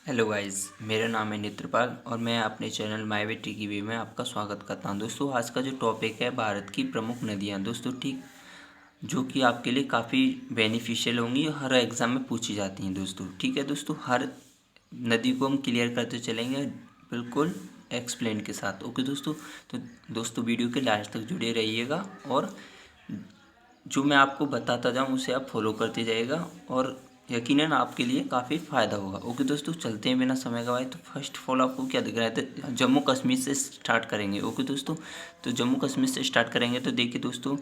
Hello guys, मेरा नाम है नेत्रपाल और मैं अपने channel my way T V में आपका स्वागत करता हूं। दोस्तों, आज का जो टॉपिक है भारत की प्रमुख नदियां दोस्तों, ठीक, जो कि आपके लिए काफ़ी बेनिफिशियल होंगी और हर एग्ज़ाम में पूछी जाती हैं दोस्तों। ठीक है दोस्तों, हर नदी को हम क्लियर करते चलेंगे बिल्कुल एक्सप्लेन के साथ। ओके दोस्तों, तो दोस्तों वीडियो के लास्ट तक जुड़े रहिएगा और जो मैं आपको बताता जाऊँ उसे आप फॉलो करते जाइएगा और यकीनन आपके लिए काफ़ी फ़ायदा होगा। ओके दोस्तों, चलते हैं बिना समय गवाए। तो फर्स्ट ऑफ ऑल आपको क्या दिख रहा है, तो जम्मू कश्मीर से स्टार्ट करेंगे। ओके दोस्तों, तो जम्मू कश्मीर से स्टार्ट करेंगे तो देखिए दोस्तों,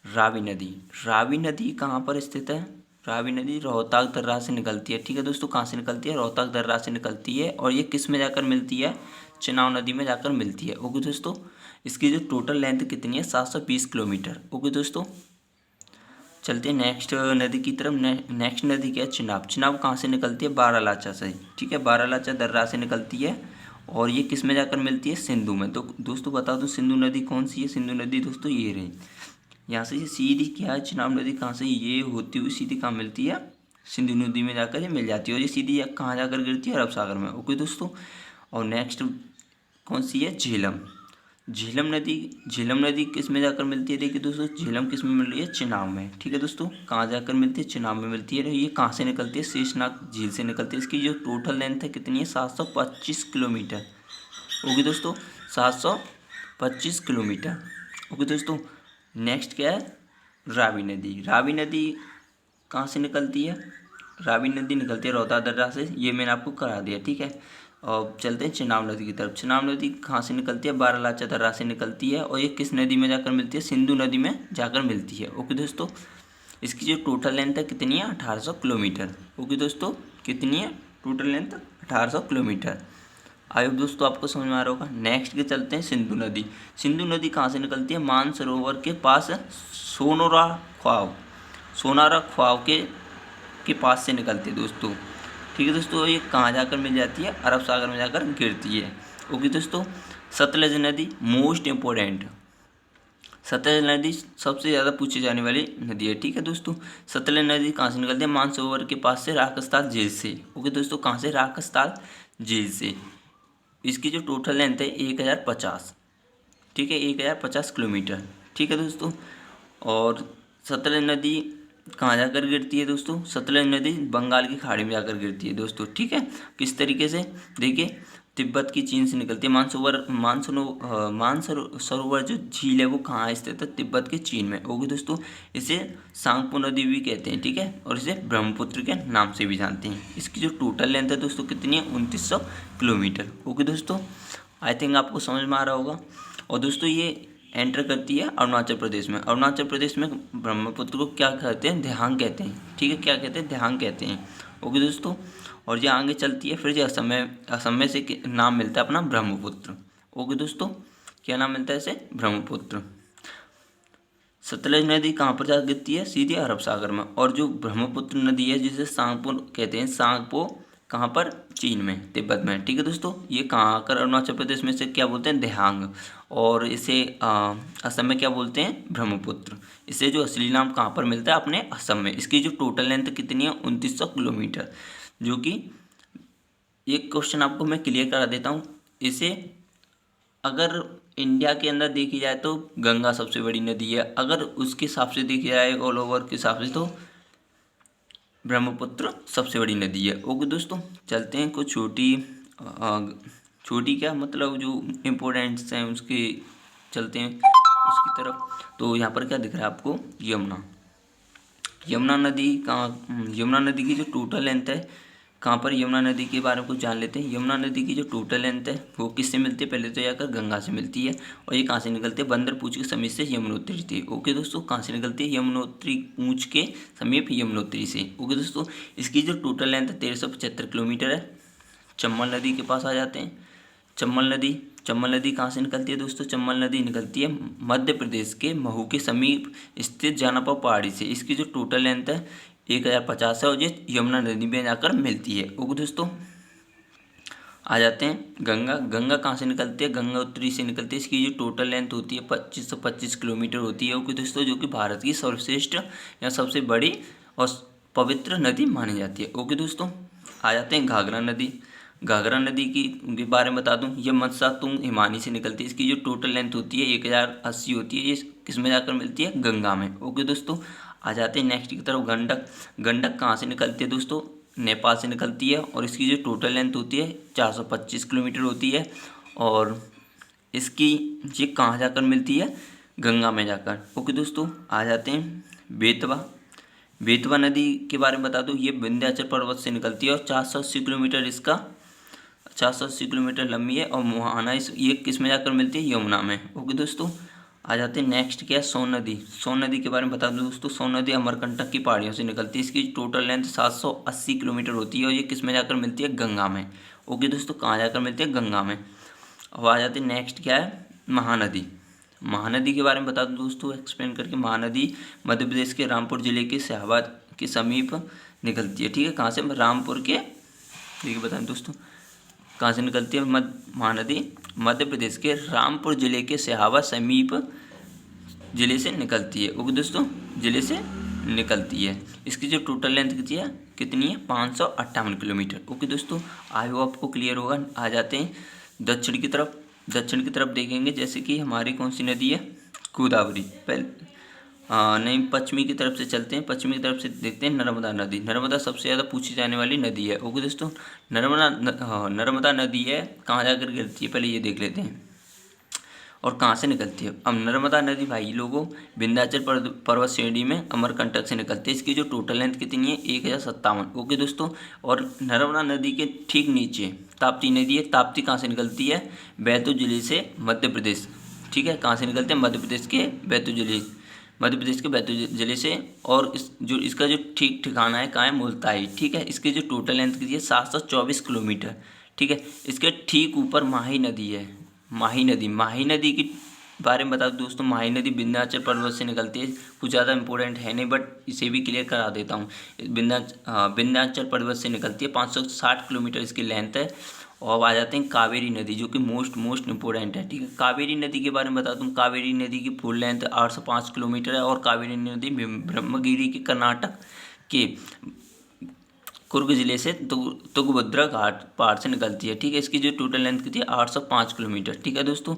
रावी नदी। रावी नदी कहाँ पर स्थित है? रावी नदी रोहतक दर्रा से निकलती है। ठीक है दोस्तों, कहाँ से निकलती है? रोहतक दर्रा से निकलती है और ये किस में जाकर मिलती है? चेनाब नदी में जाकर मिलती है। ओके दोस्तों, इसकी जो टोटल लेंथ कितनी है? 720 किलोमीटर। ओके दोस्तों, चलते हैं नेक्स्ट नदी की तरफ। नेक्स्ट नदी क्या है? चिनाब। चिनाब कहाँ से निकलती है? बारालाचा से। ठीक है, बारालाचा दर्रा से निकलती है और ये किस में जाकर मिलती है? सिंधु में। तो दोस्तों बता दो सिंधु नदी कौन सी है? सिंधु नदी दोस्तों ये रही। यहाँ से ये सीधी क्या है, चिनाब नदी कहाँ से ये होती हुई सीधी कहाँ मिलती है? सिंधु नदी में जाकर ये मिल जाती है और ये सीधी कहाँ जाकर गिरती है? अरब सागर में। ओके दोस्तों, और नेक्स्ट कौन सी है? झेलम। झेलम नदी। झेलम नदी किस में जाकर मिलती है? देखिए दोस्तों, झेलम किस में मिल रही है? चिनाब में। ठीक है दोस्तों, कहाँ जाकर मिलती है? चिनाब में मिलती है। ये कहाँ से निकलती है? शेषनाग झील से निकलती है। इसकी जो टोटल लेंथ है कितनी है? 725 किलोमीटर। ओके दोस्तों, 725 किलोमीटर। ओके दोस्तों, नेक्स्ट क्या है? रावी नदी। रावी नदी कहाँ से निकलती है? रावी नदी निकलती है रोहतक दर्रा से, ये मैंने आपको करा दिया। ठीक है, और चलते हैं चिनाब नदी की तरफ। चिनाब नदी कहाँ से निकलती है? बारालाचा दर्रा से निकलती है और ये किस नदी में जाकर मिलती है? सिंधु नदी में जाकर मिलती है। ओके दोस्तों, इसकी जो टोटल लेंथ है कितनी है? 1800 किलोमीटर। ओके दोस्तों, कितनी है total length? 1800 kilometre. I hope दोस्तों आपको समझ में आ रहा होगा। नेक्स्ट के चलते हैं सिंधु नदी। सिंधु नदी कहाँ से निकलती है? मानसरोवर के पास सोनोरा ख्वाब। सोनारा ख्वाब के पास से निकलती है दोस्तों। ठीक है दोस्तों, ये कहाँ जाकर मिल जाती है? अरब सागर में जाकर गिरती है। ओके दोस्तों, सतलज नदी मोस्ट इम्पोर्टेंट। सतलज नदी सबसे ज़्यादा पूछी जाने वाली नदी है। ठीक है दोस्तों, सतलज नदी कहाँ से निकलती है? मानसरोवर के पास से, राकस्ताल झील से। ओके दोस्तों, कहाँ से? राकस्ताल झील से। इसकी जो टोटल लेंथ है 1050। ठीक है, 1050 किलोमीटर। ठीक है दोस्तों, और सतलज नदी कहाँ जाकर गिरती है दोस्तों? सतलज नदी बंगाल की खाड़ी में जाकर गिरती है दोस्तों। ठीक है, किस तरीके से? देखिए, तिब्बत की चीन से निकलती है। मानसरोवर जो झील है वो कहाँ स्थित है? तिब्बत के चीन में। ओके दोस्तों, इसे सांगपो नदी भी कहते हैं। ठीक है, और इसे ब्रह्मपुत्र के नाम से भी जानते हैं। इसकी जो टोटल लेंथ है दोस्तों कितनी है? 2900 किलोमीटर। ओके दोस्तों, आई थिंक आपको समझ में आ रहा होगा। और दोस्तों ये एंटर करती है अरुणाचल प्रदेश में। अरुणाचल प्रदेश में ब्रह्मपुत्र को क्या कहते हैं? देहांग कहते हैं। ठीक है, क्या कहते हैं? देहांग कहते हैं। ओके दोस्तों, और ये आगे चलती है, फिर ये असम में से नाम मिलता है अपना ब्रह्मपुत्र। ओके दोस्तों, क्या नाम मिलता है इसे? ब्रह्मपुत्र। सतलज नदी कहाँ पर जा गिरती है? सीधे अरब सागर में। और जो ब्रह्मपुत्र नदी है जिसे सांगपो कहते हैं, सांगपो कहाँ पर? चीन में, तिब्बत में। ठीक है दोस्तों, ये कहाँ आकर अरुणाचल प्रदेश में से क्या बोलते हैं? देहांग। और इसे असम में क्या बोलते हैं? ब्रह्मपुत्र। इसे जो असली नाम कहाँ पर मिलता है? अपने असम में। इसकी जो टोटल लेंथ कितनी है? 2900 किलोमीटर। जो कि एक क्वेश्चन आपको मैं क्लियर करा देता हूँ। इसे अगर इंडिया के अंदर देखी जाए तो गंगा सबसे बड़ी नदी है। अगर उसके हिसाब से देखी जाए ऑल ओवर के हिसाब से तो ब्रह्मपुत्र सबसे बड़ी नदी है। ओके दोस्तों, चलते हैं कुछ छोटी क्या मतलब जो इम्पोर्टेंट्स हैं उसके चलते हैं उसकी तरफ। तो यहाँ पर क्या दिख रहा है आपको? यमुना। यमुना नदी कहाँ? यमुना नदी की जो टोटल लेंथ है कहाँ पर? यमुना नदी के बारे में कुछ जान लेते हैं। यमुना नदी की जो टोटल लेंथ है वो किससे मिलती है? पहले तो जाकर गंगा से मिलती है। और ये कहाँ से निकलती है? बंदर पूंछ के समीप से यमुनोत्री से। ओके दोस्तों, कहाँ से निकलती है? यमुनोत्री पूंछ के समीप यमुनोत्री से। ओके दोस्तों, इसकी जो टोटल लेंथ है 1375 किलोमीटर है। चंबल नदी के पास आ जाते हैं। चंबल नदी। चंबल नदी कहाँ से निकलती है दोस्तों? चंबल नदी निकलती है मध्य प्रदेश के महू के समीप स्थित जानापा पहाड़ी से। इसकी जो टोटल लेंथ है 1050 है और ये यमुना नदी में जाकर मिलती है। ओके दोस्तों, आ जाते हैं गंगा। गंगा कहाँ से निकलती है? गंगोत्री से निकलती है। इसकी जो टोटल लेंथ होती है 2525 किलोमीटर होती है। ओके दोस्तों, जो कि भारत की सर्वश्रेष्ठ या सबसे बड़ी और पवित्र नदी मानी जाती है। ओके दोस्तों, आ जाते हैं घाघरा नदी। घाघरा नदी की के बारे में बता दूं, ये मतसातुंग हिमानी से निकलती है। इसकी जो टोटल लेंथ होती है 1080 होती है। ये किस में जाकर मिलती है? गंगा में। ओके दोस्तों, आ जाते हैं नेक्स्ट की तरफ। गंडक। गंडक कहाँ से निकलती है दोस्तों? नेपाल से निकलती है और इसकी जो टोटल लेंथ होती है 425 किलोमीटर होती है। और इसकी ये कहाँ जाकर मिलती है? गंगा में जाकर। ओके दोस्तों, आ जाते हैं बेतवा। बेतवा नदी के बारे में बता दूं, ये विंध्याचल पर्वत से निकलती है और 480 किलोमीटर इसका 480 किलोमीटर लंबी है। और मोहाना ये किस में जाकर मिलती है? यमुना में। ओके दोस्तों, आ जाते हैं नेक्स्ट क्या है? सोन नदी। सोन नदी के बारे में बता दूं दोस्तों, सोन नदी अमरकंटक की पहाड़ियों से निकलती है। इसकी टोटल लेंथ 780 किलोमीटर होती है और ये किस में जाकर मिलती है? गंगा में। ओके दोस्तों, कहाँ जाकर मिलती है? गंगा में। अब आ जाते हैं नेक्स्ट क्या है? महानदी। महानदी के बारे में बता दूं दोस्तों एक्सप्लेन करके। महानदी मध्य प्रदेश के रामपुर जिले के शहाबाद के समीप निकलती है। ठीक है, कहाँ से? रामपुर के, देखिए बताएं दोस्तों, कहाँ से निकलती है? महानदी मध्य प्रदेश के रामपुर जिले के शहाबाद समीप जिले से निकलती है। ओके दोस्तों, जिले से निकलती है। इसकी जो टोटल लेंथ कितनी है? 558 किलोमीटर। ओके दोस्तों, आई होप आपको क्लियर होगा। आ जाते हैं दक्षिण की तरफ। दक्षिण की तरफ देखेंगे, जैसे कि हमारी कौन सी नदी है? गोदावरी। पहले नहीं, पश्चिमी की तरफ से चलते हैं। पश्चिमी की तरफ से देखते हैं नर्मदा नदी। नर्मदा सबसे ज़्यादा पूछी जाने वाली नदी है। ओके दोस्तों, नर्मदा नदी है, कहाँ जाकर गिरती है पहले ये देख लेते हैं और कहाँ से निकलती है। अब नर्मदा नदी भाई लोगों विंध्याचल पर्वत श्रेणी में अमरकंटक से निकलती है। इसकी जो टोटल लेंथ कितनी है? 1057। ओके दोस्तों, और नर्मदा नदी के ठीक नीचे ताप्ती नदी है। ताप्ती कहाँ से निकलती है? बैतूल जिले से, मध्य प्रदेश। ठीक है, कहाँ से निकलते हैं? मध्य प्रदेश के बैतूल जिले से। और इसका जो ठीक ठिकाना है कहाँ है? मुल्ताई। ठीक है, इसकी जो टोटल लेंथ कितनी है? 724 किलोमीटर। ठीक है, इसके ठीक ऊपर माही नदी है। माही नदी के बारे में बता दूं दोस्तों, माही नदी विंध्याचल पर्वत से निकलती है। कुछ ज़्यादा इंपॉर्टेंट है नहीं, बट इसे भी क्लियर करा देता हूँ। विंध्याचल पर्वत से निकलती है, 560 किलोमीटर इसकी लेंथ है। और आ जाते हैं कावेरी नदी, जो कि मोस्ट इंपॉर्टेंट है। ठीक है, कावेरी नदी के बारे में बता दूं, कावेरी नदी की फुल लेंथ 805 किलोमीटर है। और कावेरी नदी ब्रह्मगिरी के कर्नाटक के कुर्ग जिले से तुंगभद्रा घाट पहाड़ से निकलती है। ठीक है, इसकी जो टोटल लेंथ कितनी है? 805 किलोमीटर। ठीक है दोस्तों,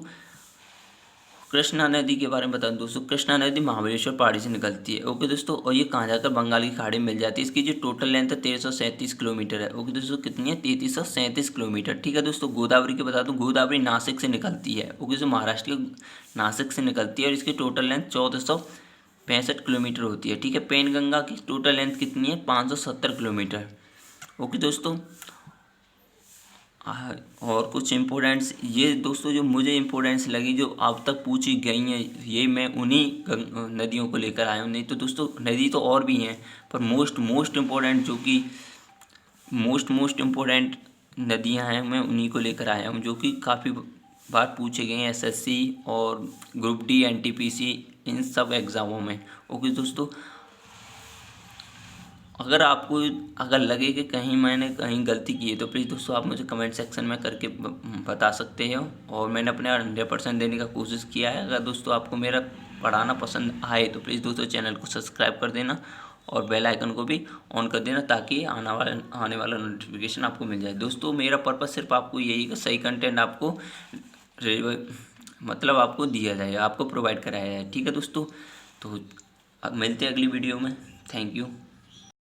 कृष्णा नदी के बारे में बता दूं दोस्तों, कृष्णा नदी महाबलेश्वर पहाड़ी से निकलती है। ओके दोस्तों, और ये कहाँ जाकर? बंगाल की खाड़ी में मिल जाती है। इसकी जो टोटल लेंथ है 1337 किलोमीटर है। ओके दोस्तों, कितनी है? 3337 किलोमीटर। ठीक है दोस्तों, गोदावरी के बता दूं, गोदावरी नासिक से निकलती है। ओके दोस्तों, महाराष्ट्र के नासिक से निकलती है और इसकी टोटल लेंथ 1465 किलोमीटर होती है। ठीक है, पेनगंगा की टोटल लेंथ कितनी है? 570 किलोमीटर। ओके दोस्तों, और कुछ इम्पोर्टेंट्स ये दोस्तों जो मुझे इम्पोर्टेंट्स लगी, जो अब तक पूछी गई हैं, ये मैं उन्हीं नदियों को लेकर आया हूँ। नहीं तो दोस्तों नदी तो और भी हैं, पर मोस्ट इम्पोर्टेंट जो कि मोस्ट इम्पोर्टेंट नदियाँ हैं, मैं उन्हीं को लेकर आया हूँ, जो कि काफ़ी बार पूछे गए हैं एसएससी और ग्रुप डी, एनटीपीसी, इन सब एग्ज़ामों में। ओके दोस्तों, अगर लगे कि कहीं मैंने कहीं गलती की है तो प्लीज़ दोस्तों आप मुझे कमेंट सेक्शन में करके बता सकते हो। और मैंने अपने 100% देने का कोशिश किया है। अगर दोस्तों आपको मेरा पढ़ाना पसंद आए तो प्लीज़ दोस्तों चैनल को सब्सक्राइब कर देना और बेल आइकन को भी ऑन कर देना, ताकि आने वाला नोटिफिकेशन आपको मिल जाए। दोस्तों मेरा पर्पस सिर्फ आपको यही कि सही कंटेंट आपको मतलब आपको दिया जाए, आपको प्रोवाइड कराया जाए। ठीक है दोस्तों, तो अब मिलते हैं अगली वीडियो में। Thank you.